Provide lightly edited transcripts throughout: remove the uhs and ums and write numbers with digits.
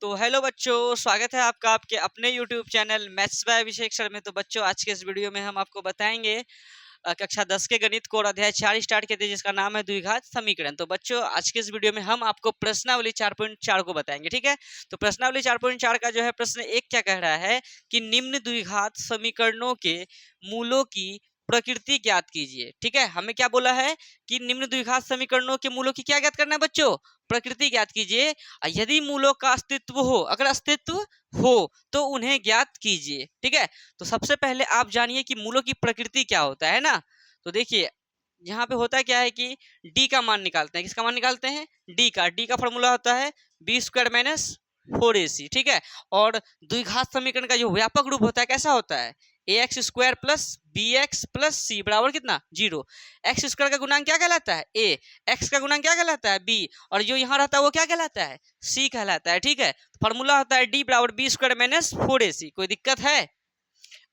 तो हेलो बच्चों, स्वागत है आपका आपके अपने YouTube channel maths by Abhishek sir में। तो बच्चों, आज के इस वीडियो में हम आपको बताएंगे कक्षा 10 के गणित को और अध्याय 4 स्टार्ट किए थे, जिसका नाम है द्विघात समीकरण। तो बच्चों, आज के इस वीडियो में हम आपको प्रश्नावली 4.4 को बताएंगे, ठीक है। तो प्रश्नावली 4.4 का जो है प्रश्न एक क्या कह रहा है कि निम्न द्विघात समीकरणों के मूलों की प्रकृति ज्ञात कीजिए, ठीक है। हमें क्या बोला है कि निम्न द्विघात समीकरणों के मूलों की क्या ज्ञात करना है बच्चों, प्रकृति ज्ञात कीजिए। यदि मूलों का अस्तित्व हो, अगर अस्तित्व हो तो उन्हें ज्ञात कीजिए, ठीक है। तो सबसे पहले आप जानिए कि मूलों की प्रकृति क्या होता है ना। तो देखिए, यहाँ पे होता क्या है कि डी का मान निकालते हैं। किसका मान निकालते हैं? डी का फॉर्मूला होता है बी स्क्वायर माइनस 4ac, ठीक है। और द्विघात समीकरण का जो व्यापक रूप होता है कैसा होता है? ax square plus b x plus c बराबर कितना? 0। एक्स स्क्वायर का गुणांक क्या कहलाता है? a। एक्स का गुणांक क्या कहलाता है? b। और जो यहाँ रहता है वो क्या कहलाता है? c कहलाता है, ठीक है। फॉर्मूला होता है डी बराबर बी स्क्वायर माइनस 4ac। कोई दिक्कत है?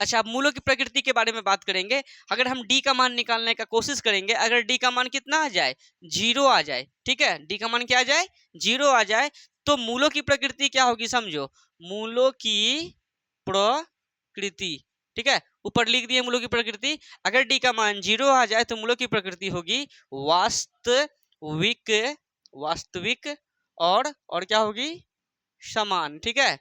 अच्छा, अब मूलों की प्रकृति के बारे में बात करेंगे। अगर हम डी का मान निकालने का कोशिश करेंगे, अगर डी का मान कितना आ जाए? 0 आ जाए, ठीक है। डी का मान क्या आ जाए? 0 आ जाए, तो मूलों की प्रकृति क्या होगी समझो। मूलों की प्रकृति, ठीक है, ऊपर लिख दिए मूलों की प्रकृति। अगर डी का मान 0 आ जाए तो मूलों की प्रकृति होगी वास्तविक, वास्तविक और क्या होगी? समान, ठीक है।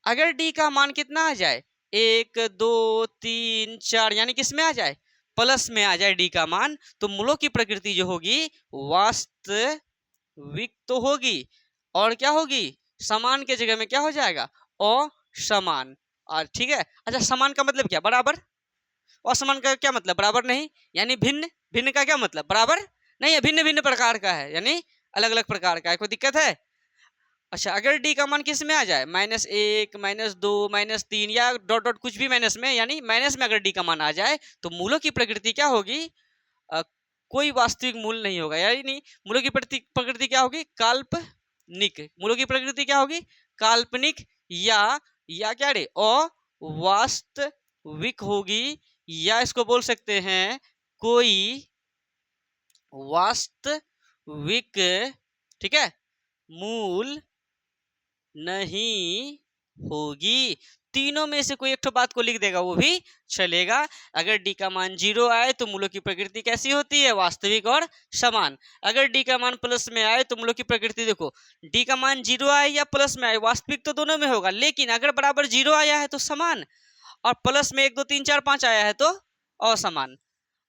अगर डी का मान कितना आ जाए? 1 2 3 4, यानी किस में आ जाए? प्लस में आ जाए डी का मान, तो मूलों की प्रकृति जो होगी वास्तविक तो होगी, और क्या होगी? समान के जगह में क्या हो जाएगा? असमान। और ठीक है। अच्छा, समान का मतलब क्या? बराबर। असमान का क्या मतलब? बराबर नहीं, यानी भिन्न। भिन्न का क्या मतलब? बराबर नहीं है, भिन्न भिन्न प्रकार का है, यानी अलग अलग प्रकार का है। कोई दिक्कत है? अच्छा, अगर डी का मान किस में आ जाए? -1 -2 -3 या डॉट डॉट कुछ भी माइनस में, यानी माइनस में अगर डी का मान आ जाए तो मूलों की प्रकृति क्या होगी? कोई वास्तविक मूल नहीं होगा, यानी मूलों की प्रकृति क्या होगी? काल्पनिक। मूलों की प्रकृति क्या होगी? काल्पनिक, या क्या रे? अवास्तविक होगी, या इसको बोल सकते हैं कोई वास्तविक, ठीक है, मूल नहीं होगी। तीनों में से कोई एक तो बात को लिख देगा वो भी चलेगा। अगर डी का मान 0 आए तो मूलों की प्रकृति कैसी होती है? वास्तविक और समान। अगर डी का मान प्लस में आए तो मूलों की प्रकृति देखो, डी का मान 0 आए या प्लस में आए, वास्तविक तो दोनों में होगा, लेकिन अगर बराबर 0 आया है तो समान, और प्लस में 1 2 3 4 5 आया है तो असमान।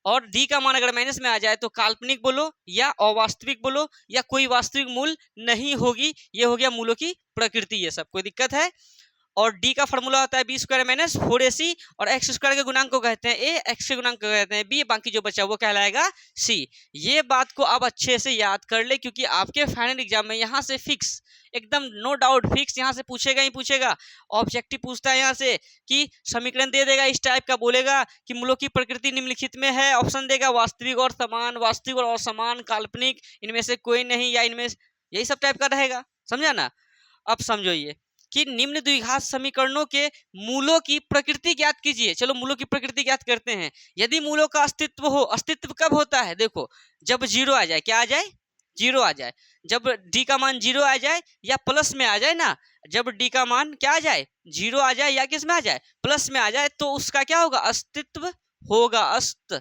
और डी का मान अगर माइनस में आ जाए तो काल्पनिक बोलो या अवास्तविक बोलो या कोई वास्तविक मूल नहीं होगी। ये हो गया मूलों की प्रकृति। ये सब कोई दिक्कत है? और डी का फॉर्मूला होता है बी स्क्वायर माइनस 4ac, और एक्स स्क्वायर के गुणांक को कहते हैं ए, एक्स के गुणांक को कहते हैं बी, बाकी जो बचा वो कहलाएगा सी। ये बात को आप अच्छे से याद कर ले, क्योंकि आपके फाइनल एग्जाम में यहाँ से फिक्स, एकदम नो डाउट फिक्स, यहाँ से पूछेगा ही पूछेगा। ऑब्जेक्टिव पूछता है यहाँ से कि समीकरण दे देगा, इस टाइप का बोलेगा कि मूलों की प्रकृति निम्नलिखित में है, ऑप्शन देगा वास्तविक और समान, वास्तविक और असमान, काल्पनिक, इनमें से कोई नहीं, या इनमें, यही सब टाइप का रहेगा। समझा ना? अब समझो ये कि निम्न द्विघात समीकरणों के मूलों की प्रकृति ज्ञात कीजिए। चलो मूलों की प्रकृति ज्ञात करते हैं। यदि मूलों का अस्तित्व हो, अस्तित्व कब होता है? देखो, जब 0 आ जाए। क्या आ जाए? 0 आ जाए। जब डी का मान 0 आ जाए या प्लस में आ जाए ना, जब डी का मान क्या आ जाए? 0 आ जाए या किस में आ जाए? प्लस में आ जाए, तो उसका क्या होगा? अस्तित्व होगा। अस्तित्व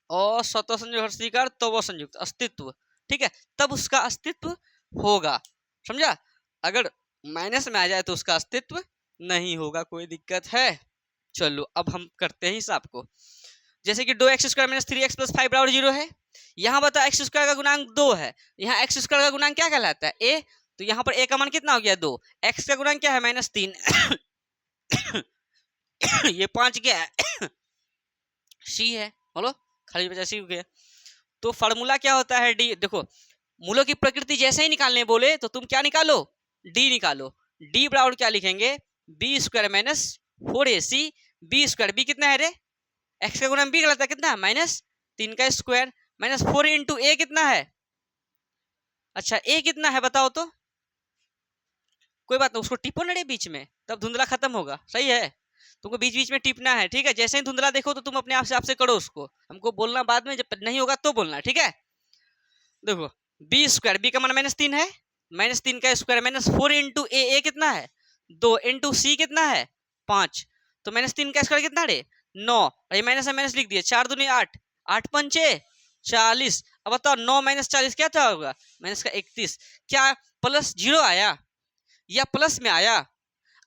असत संयुक्त स्वीकार तो वो संयुक्त अस्तित्व, ठीक है, तब उसका अस्तित्व होगा। समझा? अगर माइनस में आ जाए तो उसका अस्तित्व नहीं होगा। कोई दिक्कत है? चलो अब हम करते हैं हिसाब को। जैसे कि 2x square minus 3x plus 5 बराबर 0 है। यहाँ बता एक्स स्क्वायर का गुणांक 2 है, यहाँ एक्स स्क्वायर का गुणांक क्या कहलाता है? a। तो यहाँ पर a का मान कितना हो गया? 2। x का गुणांक क्या है? -3 ये 5 क्या है? c है। बोलो, खाली बचा सी हो गया। तो फार्मूला क्या होता है? डी। देखो, मूलों की प्रकृति जैसे ही निकालने बोले तो तुम क्या निकालो? डी निकालो। डी बराबर क्या लिखेंगे? B square minus 4ac। B square, B कितना है रे? एक्स का गुणा बी गलत है, कितना? -3 का स्क्वायर माइनस 4 इंटू ए कितना है? अच्छा, ए कितना है बताओ तो? कोई बात नहीं, उसको टिपो ना रे बीच में, तब धुंधला खत्म होगा। सही है? तुमको बीच बीच में टिपना है, ठीक है। जैसे ही धुंधला देखो तो तुम अपने आप से करो उसको, हमको बोलना बाद में, जब नहीं होगा तो बोलना, ठीक है। देखो, बी स्क्वायर, बी का मान -3 है, -3 का स्क्वायर -4 इंटू ए कितना है 2 इंटू सी कितना है 5, तो -3 का स्क्वायर कितना रे 9, और ये माइनस माइनस लिख दिए, 4 दूनी 8, 8 पंचे 40। अब बताओ 9 माइनस 40 क्या था होगा माइनस का 31, क्या प्लस जीरो आया या प्लस में आया?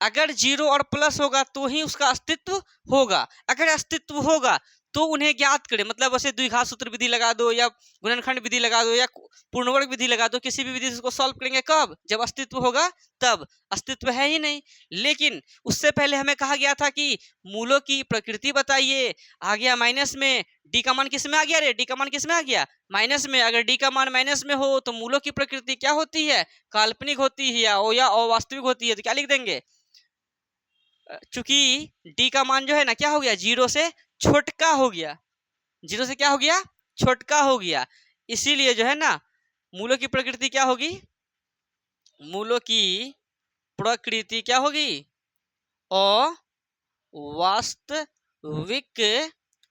अगर जीरो और प्लस होगा तो ही उसका अस्तित्व होगा, अगर अस्तित्व होगा तो उन्हें ज्ञात करें, मतलब वैसे द्विघात सूत्र विधि लगा दो या गुणनखंड विधि लगा दो या पूर्णवर्ग विधि लगा दो, किसी भी विधि से उसको सॉल्व करेंगे कब, जब अस्तित्व होगा तब, अस्तित्व है ही नहीं। लेकिन उससे पहले हमें कहा गया था कि मूलों की प्रकृति बताइए, आ गया माइनस में, डी का मान किस में आ गया रे, डी का मान किस में आ गया माइनस में, अगर डी का मान माइनस में हो तो मूलों की प्रकृति क्या होती है, काल्पनिक होती है या अवास्तविक होती है, तो क्या लिख देंगे, चूंकि डी का मान जो है ना क्या हो गया, जीरो से छोटका हो गया, जीरो से क्या हो गया छोटका हो गया, इसीलिए जो है ना मूलों की प्रकृति क्या होगी, मूलों की प्रकृति क्या होगी, अवास्तविक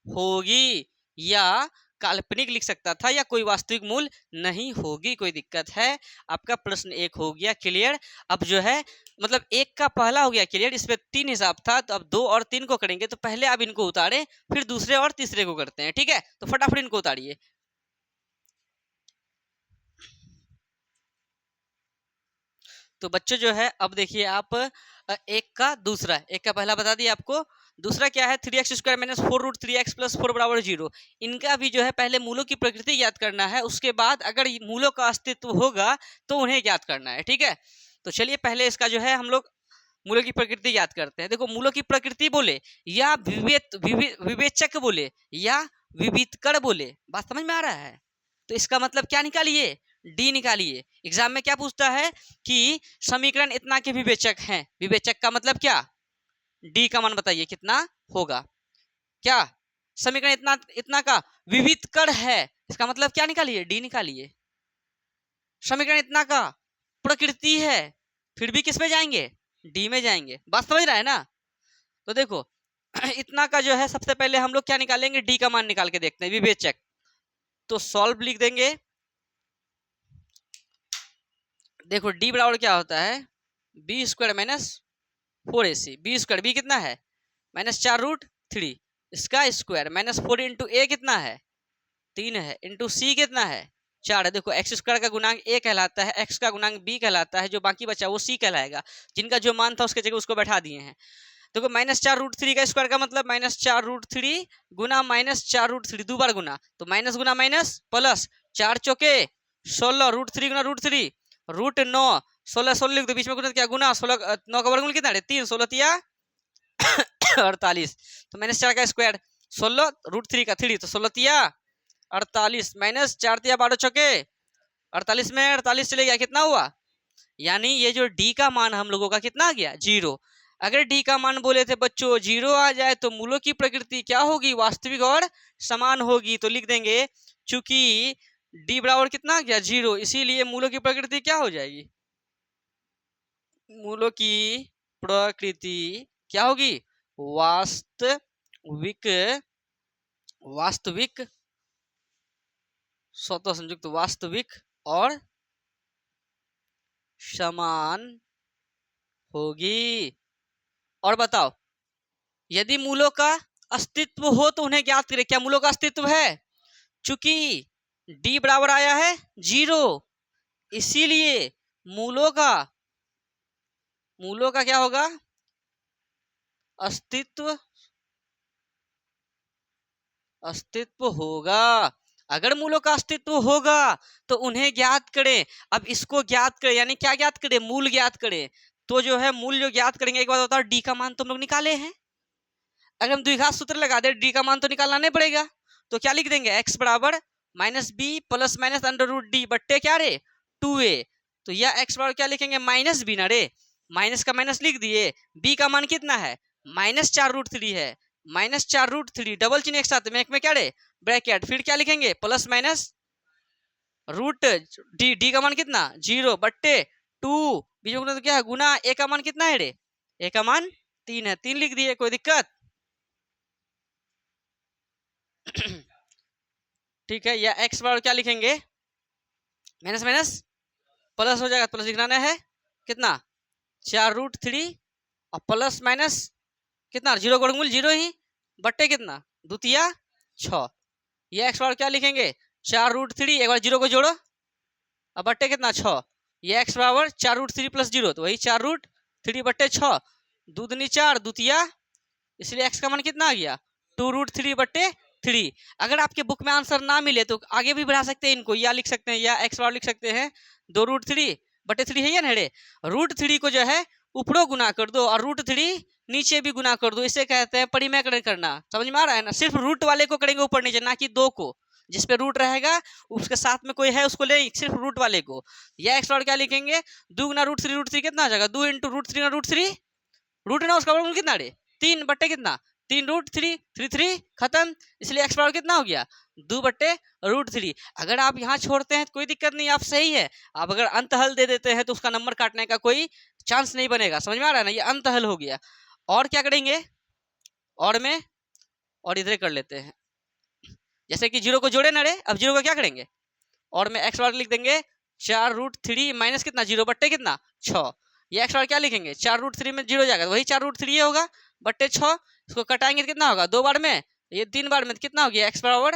होगी, या काल्पनिक लिख सकता था, या कोई वास्तविक मूल नहीं होगी, कोई दिक्कत है? आपका प्रश्न 1 हो गया क्लियर। अब जो है मतलब 1 का पहला हो गया क्लियर, इसमें 3 हिसाब था, तो अब 2 और 3 को करेंगे, तो पहले आप इनको उतारें फिर दूसरे और तीसरे को करते हैं, ठीक है? तो फटाफट इनको उतारिए। तो बच्चों जो है अब देखिए आप एक का दूसरा, एक का पहला बता दिया आपको, दूसरा क्या है 3x² - 4√3x + 4 = 0। इनका भी जो है पहले मूलों की प्रकृति ज्ञात करना है, उसके बाद अगर मूलों का अस्तित्व होगा तो उन्हें ज्ञात करना है, ठीक है? तो चलिए पहले इसका जो है हम लोग मूलों की प्रकृति याद करते हैं। देखो मूलों की प्रकृति बोले या विवेचक बोले या विवितकर बोले, बात समझ में आ रहा है? तो इसका मतलब क्या निकालिए, डी निकालिए। एग्जाम में क्या पूछता है कि समीकरण इतना के विवेचक हैं, विवेचक का मतलब क्या, डी का मान बताइए कितना होगा, क्या समीकरण इतना इतना का विवितकर है, इसका मतलब क्या निकालिए, डी निकालिए। समीकरण इतना का प्रकृति है, फिर भी किस में जाएंगे, डी में जाएंगे, बात समझ रहा है ना? तो देखो इतना का जो है सबसे पहले हम लोग क्या निकालेंगे, डी का मान निकाल के देखते हैं, विवेचक। तो सॉल्व लिख देंगे, देखो डी बराबर क्या होता है, b² - 4ac, b², बी कितना है -4√3, इसका स्क्वायर -4 इंटू ए कितना है 3 है, इंटू सी कितना है 4 है। देखो x² का गुणांक a कहलाता है, x का गुणांक b कहलाता है, जो बाकी बचा वो c कहलाएगा, जिनका जो मान था उसके जगह उसको बैठा दिए हैं। देखो -4√3 का स्क्वायर का मतलब -4√3 गुना -4√3, दो बार गुना, तो माइनस गुना माइनस प्लस, 4 चौके 16, √3 गुना √3 √9, 16 16 लिख दो, बीच में गुना क्या गुना, 16 9 का वर्गमूल कितना है 3, 16 तिया 48, तो -4 का स्क्वायर 16 √3 का 3, तो 16 तिया 48 माइनस 4 तिया 12 चौके 48 में 48 चले गया, कितना हुआ, यानी ये जो डी का मान हम लोगों का कितना आ गया 0। अगर डी का मान बोले थे बच्चों 0 आ जाए तो मूलों की प्रकृति क्या होगी, वास्तविक और समान होगी, तो लिख देंगे चूंकि डी बराबर कितना आ गया 0, इसीलिए मूलों की प्रकृति क्या हो जाएगी, मूलों की प्रकृति क्या होगी, वास्तविक, वास्तविक स्वतः संयुक्त वास्तविक और समान होगी। और बताओ यदि मूलों का अस्तित्व हो तो उन्हें ज्ञात करें, क्या मूलों का अस्तित्व है, चूंकि डी बराबर आया है 0, इसीलिए मूलों का क्या होगा, अस्तित्व, अस्तित्व होगा। अगर मूलों का अस्तित्व होगा तो उन्हें ज्ञात करें। अब इसको ज्ञात करें यानी क्या ज्ञात करें, मूल ज्ञात करें। तो जो है मूल जो ज्ञात करेंगे, एक बात बताओ डी का मान तुम लोग निकाले हैं, अगर हम द्विघात सूत्र लगा दे डी का मान तो निकालना नहीं पड़ेगा, तो क्या लिख देंगे x बराबर -b प्लस माइनस √d बट्टे क्या रे 2a, तो यह x बराबर क्या लिखेंगे -b ना रे, माइनस का माइनस लिख दिए, b का मान कितना है -4√3 है, -4√3 डबल चिन्ह एक साथ में, एक में क्या रे ब्रैकेट, फिर क्या लिखेंगे प्लस माइनस रूट डी का मान कितना 0 बट्टे 2, बीच में तो क्या है गुना, ए का मान कितना है रे, ए का मान 3 है, 3 लिख दिए, कोई दिक्कत ठीक है। या x बराबर क्या लिखेंगे माइनस माइनस प्लस हो जाएगा, प्लस लिखना है कितना 4√3 और प्लस माइनस कितना 0 वर्गमूल 0 ही बट्टे कितना द्वितीय 6। ये एक्स बराबर क्या लिखेंगे 4√3, एक बार 0 को जोड़ो अब बट्टे कितना 6। ये एक्स बराबर 4√3 प्लस 0 तो वही 4√3 बट्टे 6, दूधनी 4 द्वितीय, इसलिए एक्स का मान कितना आ गया 2√3 बट्टे 3। अगर आपके बुक में आंसर ना मिले तो आगे भी बढ़ा सकते हैं इनको, या लिख सकते हैं या एक्स बराबर लिख सकते हैं 2√3 बट्टे 3 है या ना रे, √3 को जो है ऊपरों गुना कर दो और √3 नीचे भी गुना कर दो, इसे कहते हैं परिमेय करना। समझ में आ रहा है ना, सिर्फ रूट वाले को करेंगे ऊपर नीचे, ना कि दो को, जिस पे रूट रहेगा उसके साथ में कोई है उसको ले, सिर्फ रूट वाले को। या एक्स बराबर क्या लिखेंगे 2 गुना √3 कितना आ जाएगा 2 इंटू √3 ना √3 रूट ना उसका वर्गमूल कितना रे 3 बट्टे कितना 3√3 3 खत्म, इसलिए एक्स बराबर कितना हो गया 2 बट्टे √3। अगर आप यहाँ छोड़ते हैं तो कोई दिक्कत नहीं, आप सही है। आप अगर अंत हल दे देते हैं तो उसका नंबर काटने का कोई चांस नहीं बनेगा। समझ में आ रहा है ना, ये अंत हल हो गया। और क्या करेंगे और में और इधर कर लेते हैं, जैसे कि 0 को जोड़े ना रे, अब 0 को क्या करेंगे और में एक्स बराबर लिख देंगे 4√3 माइनस कितना 0 बट्टे कितना 6। ये एक्स बराबर क्या लिखेंगे 4√3 में 0 जाएगा वही 4√3 होगा बट्टे 6, इसको कटाएंगे तो कितना होगा 2 बार में, ये 3 बार में तो कितना हो गया एक्स बराबर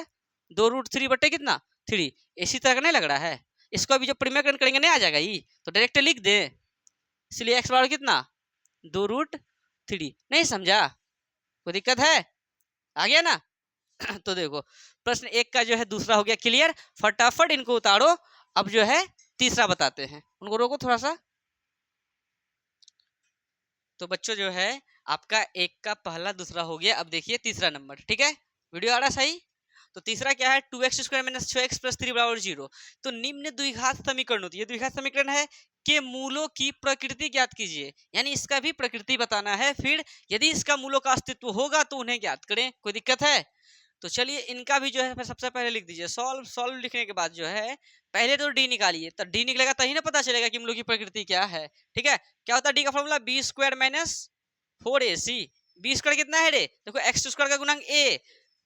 2√3 बट्टे कितना 3। इसी तरह का नहीं लग रहा है, इसको अभी जो परिमेयकरण करेंगे नहीं आ जाएगा ये तो डायरेक्ट लिख दे, इसलिए एक्स बराबर कितना 2√3। नहीं समझा, कोई दिक्कत है, आ गया ना तो देखो प्रश्न 1 का जो है दूसरा हो गया क्लियर, फटाफट इनको उतारो। अब जो है तीसरा बताते हैं, उनको रोको थोड़ा सा। तो बच्चों जो है आपका 1 का पहला दूसरा हो गया, अब देखिए तीसरा नंबर, ठीक है वीडियो आ रहा सही। तो तीसरा क्या है 2x² - 6x + 3 = 0। तो निम्न द्विघात समीकरण होती है, द्विघात समीकरण है के मूलों की प्रकृति ज्ञात कीजिए, यानी इसका भी प्रकृति बताना है, फिर यदि इसका मूलों का अस्तित्व होगा तो उन्हें ज्ञात करें। कोई दिक्कत है तो चलिए इनका भी जो है सबसे पहले लिख दीजिए। सॉल्व लिखने के बाद जो है पहले तो डी निकालिए, तो डी निकलेगा तभी ना पता चलेगा कि मूलों की प्रकृति क्या है। ठीक है, क्या होता है डी का फॉर्मूला b² - 4ac। b² कितना है रे, देखो x² का गुणांक a,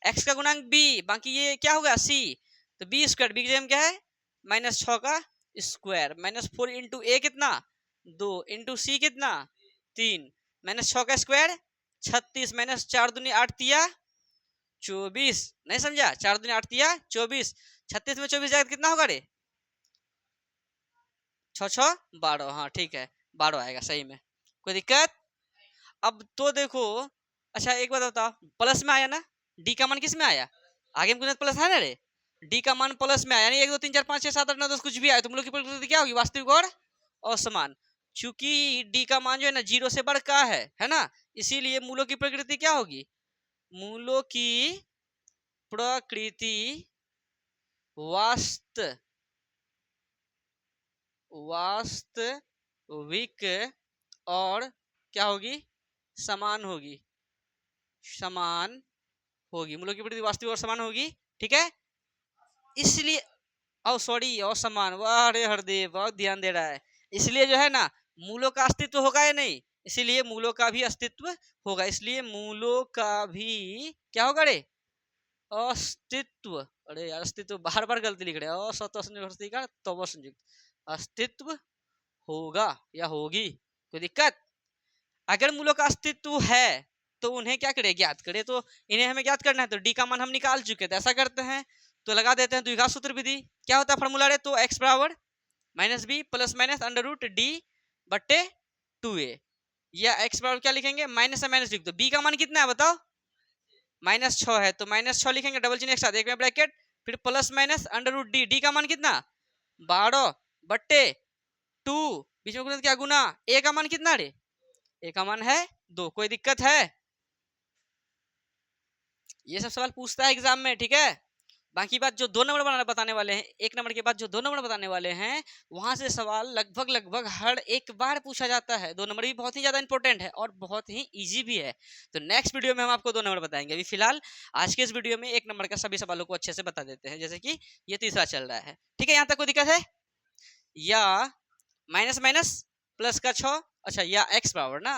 x का गुणांक b, बाकी ये क्या होगा c, तो b² b की जगह क्या है -6 का स्क्वायर, -4 इंटू a कितना 2 इंटू c कितना 3, -6 का स्क्वायर 36, -4 दूनी 8 तिया 24। नहीं समझा, 4 दूनी 8 तिया 24, 36 में 24 जाएगा कितना होगा रे 6 6 12, हाँ ठीक है 12 आएगा सही में, कोई दिक्कत। अब तो देखो अच्छा एक बात बताओ, प्लस में आया ना, डी का मान किस में आया, आगे में कुछ प्लस है ना रे, डी का मान प्लस में आया, यानी 1 2 3 4 5 6 7 8 9 10 कुछ भी आया तो मूलों की प्रकृति क्या होगी वास्तविक और असमान। चूंकि डी का मान जो है ना 0 से बढ़ का है ना, इसीलिए मूलों की प्रकृति क्या होगी, मूलों की प्रकृति वास्तविक और क्या होगी समान होगी, समान होगी, मूलों की प्रकृति वास्तविक और समान होगी। ठीक है, इसलिए सॉरी असमान, वाह रे हरदेव बहुत ध्यान दे रहा है, इसलिए जो है ना मूलों का अस्तित्व होगा या नहीं, इसीलिए मूलों का भी अस्तित्व होगा, इसलिए मूलों का भी क्या होगा रे अस्तित्व। अरे यार अस्तित्व बार बार गलती लिख रहे हैं, संयुक्त अस्तित्व होगा या होगी, कोई दिक्कत। अगर मूलों का अस्तित्व है तो उन्हें क्या करें ज्ञात करें, तो इन्हें हमें ज्ञात करना है, तो डी का मान हम निकाल चुके थे, ऐसा करते हैं तो लगा देते हैं द्विघात सूत्र विधि। क्या होता है फॉर्मूला रे, तो x बराबर -b + √d बट्टे 2a, या x बराबर क्या लिखेंगे माइनस से माइनस लिख दो, b का मान कितना है बताओ -6 है तो -6 लिखेंगे डबल चिन्ह एक साथ एक में ब्रैकेट, फिर प्लस माइनस √d, डी का मान कितना 12 बट्टे 2, बीच में क्या गुना, a का मान कितना रे, a का मान है 2, कोई दिक्कत है। ये सब सवाल पूछता है एग्जाम में, ठीक है। बाकी बात जो 2 नंबर बताने वाले हैं, 1 नंबर के बाद जो 2 नंबर बताने वाले हैं वहां से सवाल लगभग हर एक बार पूछा जाता है। 2 नंबर भी बहुत ही ज्यादा इंपॉर्टेंट है और बहुत ही इजी भी है, तो नेक्स्ट वीडियो में हम आपको 2 नंबर बताएंगे। अभी फिलहाल आज के इस वीडियो में 1 नंबर का सभी सवालों को अच्छे से बता देते हैं, जैसे कि ये तीसरा चल रहा है। ठीक है, यहाँ तक कोई दिक्कत है, या माइनस माइनस प्लस का 6, अच्छा या x बराबर ना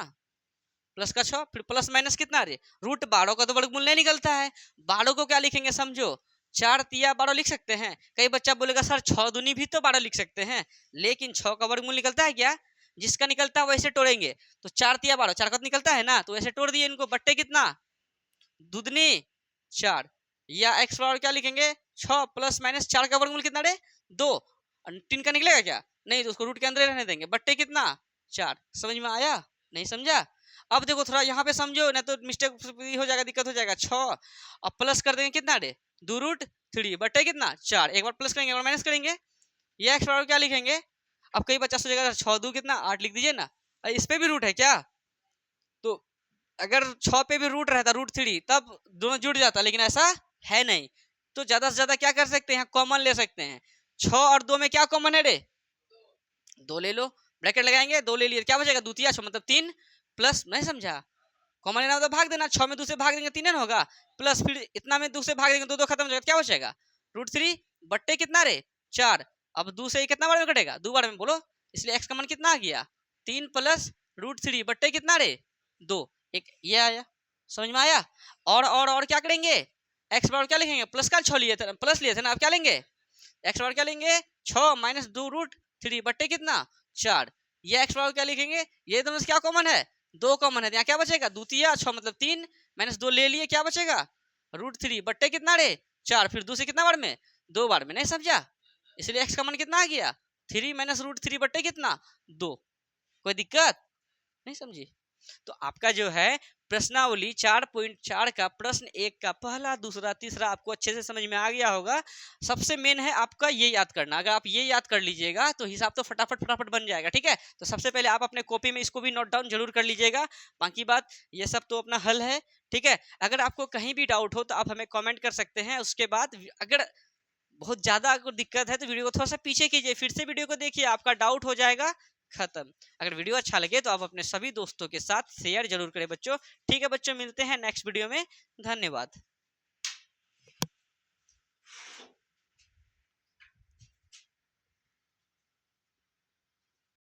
प्लस का 6, फिर प्लस माइनस कितना रे √12 का तो वर्गमूल नहीं निकलता है, 12 को क्या लिखेंगे समझो 4 तिया 12 लिख सकते हैं। कई बच्चा बोलेगा सर 6 दूनी भी तो 12 लिख सकते हैं, लेकिन 6 का वर्गमूल निकलता है क्या? जिसका निकलता है वैसे तोड़ेंगे। तो 4 तिया 12, 4 का तो निकलता है ना, तो वैसे तोड़ दिए इनको। बट्टे कितना? दूधनी 4, या एक्स बराबर क्या लिखेंगे? 6 प्लस माइनस 4 का वर्गमूल कितना रे? 2। 3 का निकलेगा क्या? नहीं, तो उसको रूट के अंदर ही रहने देंगे। बट्टे कितना? 4। समझ में आया? नहीं समझा? अब देखो थोड़ा यहाँ पे समझो, ना तो मिस्टेक हो जाएगा, दिक्कत हो जाएगा। 6 अब प्लस कर देंगे कितना रे? 2√3 बट्टे कितना? 4। एक बार प्लस करेंगे, एक बार माइनस करेंगे। ये एक्स बराबर क्या लिखेंगे? अब कई बच्चा सोचेगा 6 2 कितना? 8 लिख दीजिए ना। इस पे भी रूट है क्या? तो अगर 6 पे भी रूट रहता √3 तब दोनों जुड़ जाता, लेकिन ऐसा है नहीं। तो ज्यादा से ज्यादा क्या कर सकते हैं? कॉमन ले सकते हैं। 6 और 2 में क्या कॉमन है रे? 2 ले लो, ब्रैकेट लगाएंगे, 2 ले लिए, क्या बचेगा? द्वितीय मतलब 3 प्लस, नहीं समझा? कॉमन लेना तो भाग देना, 6 में 2 से भाग देंगे 3 होगा, प्लस फिर इतना में 2 से भाग देंगे, 2 खत्म हो जाएगा, क्या बचेगा? √3 बट्टे कितना रे? 4। अब 2 से कितना बार में कटेगा? 2 बार में, बोलो। इसलिए एक्स का मान कितना आ गया? 3 प्लस √3 बट्टे कितना रे? 2। एक ये आया, समझ में आया? और क्या करेंगे? एक्स बराबर क्या लिखेंगे? प्लस का 6 लिए थे, प्लस लिए थे ना, अब क्या लेंगे? एक्स बराबर क्या लेंगे? 6 माइनस 2√3 बट्टे कितना? 4। ये एक्स बराबर क्या लिखेंगे? ये दोनों से क्या कॉमन है? 2 कॉमन है, यहाँ क्या बचेगा? द्वितीय 6 मतलब 3 माइनस 2 ले लिए, क्या बचेगा? √3 बट्टे कितना रे? 4। फिर 2 से कितना बार में? 2 बार में, नहीं समझा? इसलिए एक्स का मान कितना आ गया? 3 माइनस √3 बट्टे कितना? 2। कोई दिक्कत नहीं समझी? तो आपका जो है प्रश्नावली 4.4 का प्रश्न 1 का पहला, दूसरा, तीसरा आपको अच्छे से समझ में आ गया होगा। सबसे मेन है आपका ये याद करना। अगर आप ये याद कर लीजिएगा तो हिसाब तो फटाफट फटाफट बन जाएगा, ठीक है? तो सबसे पहले आप अपने कॉपी में इसको भी नोट डाउन जरूर कर लीजिएगा। बाकी बात ये सब तो अपना हल है, ठीक है? अगर आपको कहीं भी डाउट हो तो आप हमें कॉमेंट कर सकते हैं। उसके बाद अगर बहुत ज्यादा अगर दिक्कत है तो वीडियो को थोड़ा सा पीछे कीजिए, फिर से वीडियो को देखिए, आपका डाउट हो जाएगा खत्म। अगर वीडियो अच्छा लगे तो आप अपने सभी दोस्तों के साथ शेयर जरूर करें बच्चों। ठीक है बच्चों, मिलते हैं नेक्स्ट वीडियो में। धन्यवाद।